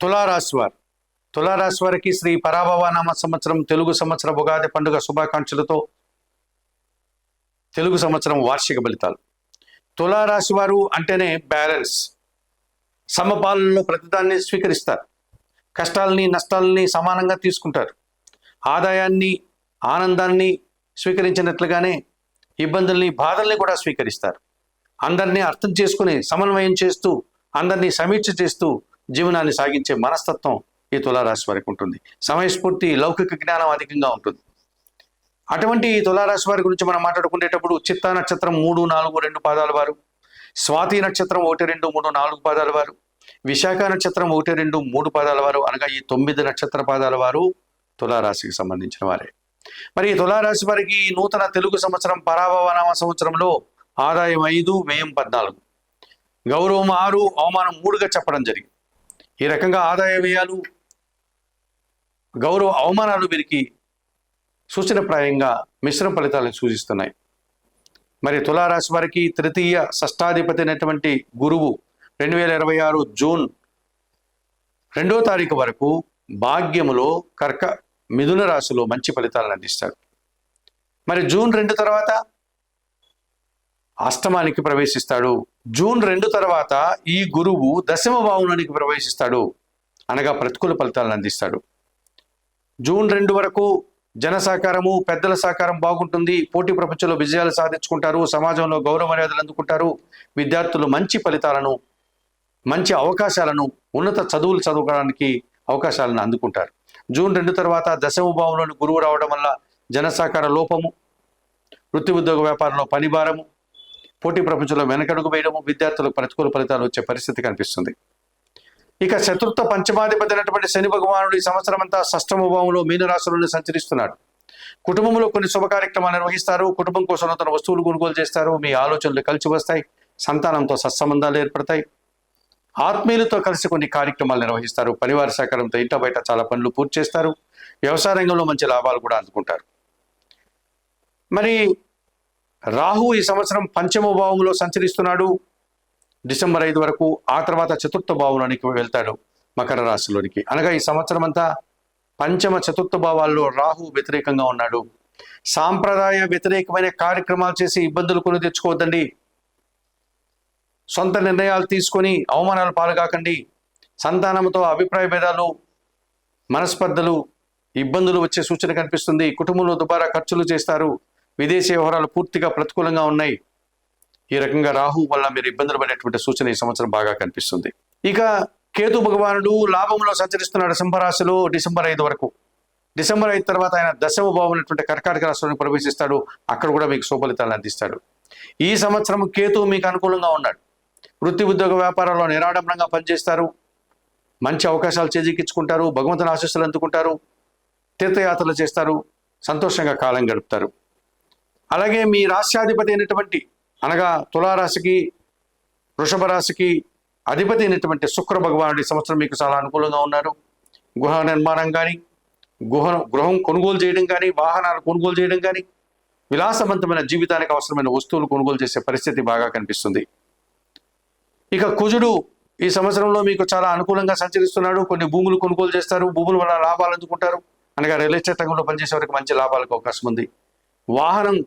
తులారాశి వారు తులారాశి వారికి శ్రీ పరాభవనామ సంవత్సరం తెలుగు సంవత్సర ఉగాది పండుగ శుభాకాంక్షలతో తెలుగు సంవత్సరం వార్షిక ఫలితాలు. తులారాశి వారు అంటేనే బ్యాలెన్స్, సమపాలనలో ప్రతిదాన్ని స్వీకరిస్తారు. కష్టాలని నష్టాలని సమానంగా తీసుకుంటారు. ఆదాయాన్ని ఆనందాన్ని స్వీకరించినట్లుగానే ఇబ్బందుల్ని బాధల్ని కూడా స్వీకరిస్తారు. అందరినీ అర్థం చేసుకుని సమన్వయం చేస్తూ అందరినీ సమీక్ష చేస్తూ జీవనాన్ని సాగించే మనస్తత్వం ఈ తులారాశి వారికి ఉంటుంది. సమయస్ఫూర్తి, లౌకిక జ్ఞానం అధికంగా ఉంటుంది. అటువంటి ఈ తులారాశి వారి గురించి మనం మాట్లాడుకునేటప్పుడు చిత్తా నక్షత్రం 3, 4, 2 పాదాల వారు, స్వాతి నక్షత్రం 1, 2, 3, 4 పాదాల వారు, విశాఖ నక్షత్రం 1, 2, 3 పాదాల వారు అనగా ఈ 9 నక్షత్ర పాదాల వారు తులారాశికి సంబంధించిన వారే. మరి ఈ తులారాశి వారికి నూతన తెలుగు సంవత్సరం పరాభవనామ సంవత్సరంలో ఆదాయం 5, వ్యయం 14, గౌరవం 6, అవమానం 3గా చెప్పడం జరిగింది. ఈ రకంగా ఆదాయ వ్యయాలు, గౌరవ అవమానాలు వీరికి సూచనప్రాయంగా మిశ్రమ ఫలితాలను సూచిస్తున్నాయి. మరి తులారాశి వారికి తృతీయ షష్టాధిపతి అయినటువంటి గురువు 2026 జూన్ 2వ తారీఖు వరకు భాగ్యములో మిథున రాశిలో మంచి ఫలితాలను అందిస్తాడు. మరి జూన్ 2 తర్వాత అష్టమానికి ప్రవేశిస్తాడు. జూన్ 2 తర్వాత ఈ గురువు దశమ భావంలోనికి ప్రవేశిస్తాడు, అనగా ప్రతికూల ఫలితాలను అందిస్తాడు. జూన్ 2 వరకు జన సహకారము, పెద్దల సహకారం బాగుంటుంది. పోటీ ప్రపంచంలో విజయాలు సాధించుకుంటారు. సమాజంలో గౌరవ మర్యాదలు అందుకుంటారు. విద్యార్థులు మంచి ఫలితాలను, మంచి అవకాశాలను, ఉన్నత చదువులు చదువుకోవడానికి అవకాశాలను అందుకుంటారు. జూన్ 2 తర్వాత దశమ భావంలోని గురువు రావడం వల్ల జన సహకార లోపము, వృత్తి ఉద్యోగ వ్యాపారంలో పనిభారము, పోటీ ప్రపంచంలో వెనకడుగు వేయడము, విద్యార్థులకు ప్రతికూల ఫలితాలు వచ్చే పరిస్థితి కనిపిస్తుంది. ఇక చతుర్థ పంచమాధిపతి అయినటువంటి శని భగవానుడు ఈ సంవత్సరం అంతా షష్టమ భావంలో మీనరాశిలోనే సంచరిస్తున్నాడు. కుటుంబంలో కొన్ని శుభ కార్యక్రమాలు నిర్వహిస్తారు. కుటుంబం కోసం నూతన వస్తువులు కొనుగోలు చేస్తారు. మీ ఆలోచనలు కలిసి వస్తాయి. సంతానంతో సత్సంబంధాలు ఏర్పడతాయి. ఆత్మీయులతో కలిసి కొన్ని కార్యక్రమాలు నిర్వహిస్తారు. పరివార సహకారంతో ఇంట బయట చాలా పనులు పూర్తి చేస్తారు. వ్యవసాయ రంగంలో మంచి లాభాలు కూడా అందుకుంటారు. మరి రాహు ఈ సంవత్సరం పంచమ భావంలో సంచరిస్తున్నాడు డిసెంబర్ 5 వరకు. ఆ తర్వాత చతుర్థ భావంలోనికి వెళ్తాడు, మకర రాశిలోనికి. అనగా ఈ సంవత్సరం అంతా పంచమ చతుర్థ భావాల్లో రాహు వ్యతిరేకంగా ఉన్నాడు. సాంప్రదాయ వ్యతిరేకమైన కార్యక్రమాలు చేసి ఇబ్బందులు కొని తెచ్చుకోవద్దండి. సొంత నిర్ణయాలు తీసుకొని అవమానాలు పాల్గాకండి. సంతానంతో అభిప్రాయ భేదాలు, మనస్పర్ధలు, ఇబ్బందులు వచ్చే సూచన కనిపిస్తుంది. కుటుంబంలో దుబారా ఖర్చులు చేస్తారు. విదేశీ వ్యవహారాలు పూర్తిగా ప్రతికూలంగా ఉన్నాయి. ఈ రకంగా రాహు వల్ల మీరు ఇబ్బందులు పడేటువంటి సూచన ఈ సంవత్సరం బాగా కనిపిస్తుంది. ఇక కేతు భగవానుడు లాభంలో సంచరిస్తున్నాడు సింహరాశిలో డిసెంబర్ 5 వరకు. డిసెంబర్ 5 తర్వాత ఆయన దశమ భావం అయినటువంటి కర్కాటక రాశిలోకి ప్రవేశిస్తాడు. అక్కడ కూడా మీకు శుభఫలితాలను అందిస్తాడు. ఈ సంవత్సరం కేతు మీకు అనుకూలంగా ఉన్నాడు. వృత్తి ఉద్యోగ వ్యాపారాల్లో నిరాడంబరంగా పనిచేస్తారు. మంచి అవకాశాలు చేజిక్కించుకుంటారు. భగవంతుని ఆశీస్సులు అందుకుంటారు. తీర్థయాత్రలు చేస్తారు. సంతోషంగా కాలం గడుపుతారు. అలాగే మీ రాష్ట్రాధిపతి అయినటువంటి, అనగా తులారాశికి, వృషభ రాశికి అధిపతి అయినటువంటి శుక్ర భగవానుడు ఈ సంవత్సరం మీకు చాలా అనుకూలంగా ఉన్నారు. గృహ నిర్మాణం కానీ, గృహం కొనుగోలు చేయడం కానీ, వాహనాలు కొనుగోలు చేయడం కానీ, విలాసవంతమైన జీవితానికి అవసరమైన వస్తువులు కొనుగోలు చేసే పరిస్థితి బాగా కనిపిస్తుంది. ఇక కుజుడు ఈ సంవత్సరంలో మీకు చాలా అనుకూలంగా సంచరిస్తున్నాడు. కొన్ని భూములు కొనుగోలు చేస్తారు. భూముల వల్ల లాభాలు అందుకుంటారు. అనగా రియల్ ఎస్టేట్ రంగంలో పనిచేసే వారికి మంచి లాభాలకు అవకాశం ఉంది. వాహనం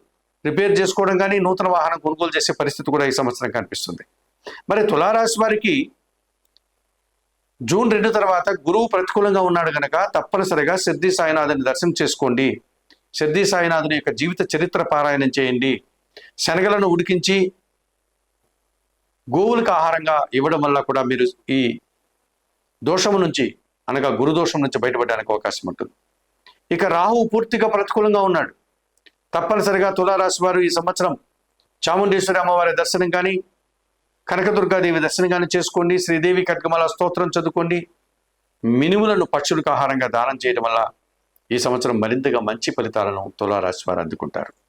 రిపేర్ చేసుకోవడం కానీ, నూతన వాహనం కొనుగోలు చేసే పరిస్థితి కూడా ఈ సంవత్సరం కనిపిస్తుంది. మరి తులారాశి వారికి జూన్ 2 తర్వాత గురువు ప్రతికూలంగా ఉన్నాడు కనుక తప్పనిసరిగా సిద్ధి సాయినాథుని దర్శనం చేసుకోండి. సిద్ధి సాయినాథుని యొక్క జీవిత చరిత్ర పారాయణం చేయండి. శనగలను ఉడికించి గోవులకు ఆహారంగా ఇవ్వడం వల్ల కూడా మీరు ఈ దోషము నుంచి, అనగా గురుదోషం నుంచి బయటపడడానికి అవకాశం ఉంటుంది. ఇక రాహు పూర్తిగా ప్రతికూలంగా ఉన్నాడు. తప్పనిసరిగా తులారాశి వారు ఈ సంవత్సరం చాముండేశ్వరి అమ్మవారి దర్శనం కానీ, కనకదుర్గాదేవి దర్శనం కానీ చేసుకోండి. శ్రీదేవి ఖడ్గమాల స్తోత్రం చదువుకోండి. మినుములను పక్షులకు ఆహారంగా దానం చేయడం వల్ల ఈ సంవత్సరం మరింతగా మంచి ఫలితాలను తులారాశి వారు అందుకుంటారు.